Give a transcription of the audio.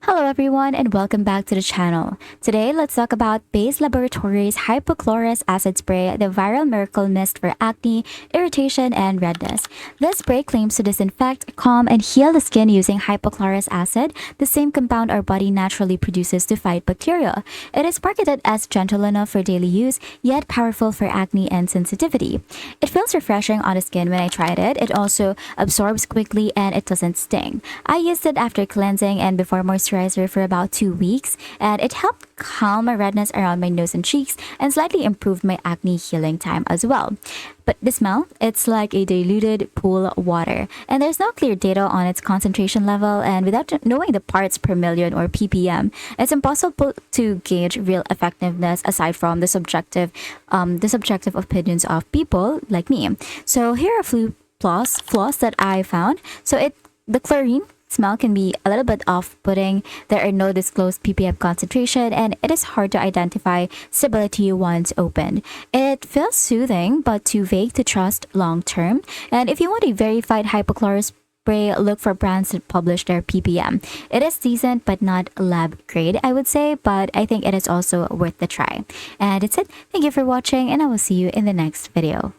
Hello everyone and welcome back to the channel. Today, let's talk about Base Laboratories Hypochlorous Acid Spray, the viral miracle mist for acne, irritation, and redness. This spray claims to disinfect, calm, and heal the skin using hypochlorous acid, the same compound our body naturally produces to fight bacteria. It is marketed as gentle enough for daily use, yet powerful for acne and sensitivity. It feels refreshing on the skin when I tried it. It also absorbs quickly and it doesn't sting. I used it after cleansing and before moisturizing for about 2 weeks, and it helped calm my redness around my nose and cheeks and slightly improved my acne healing time as well. But the smell, it's like a diluted pool water, and there's no clear data on its concentration level, and without knowing the parts per million or ppm, it's impossible to gauge real effectiveness aside from the subjective opinions of people like me. So here are a few flaws that I found. The chlorine smell can be a little bit off-putting. There are no disclosed ppm concentration, and it is hard to identify stability once opened. It feels soothing but too vague to trust long-term. And if you want a verified hypochlorous spray, look for brands that publish their ppm. It is decent but not lab grade, I would say, but I think it is also worth the try. And that's it. Thank you for watching, and I will see you in the next video.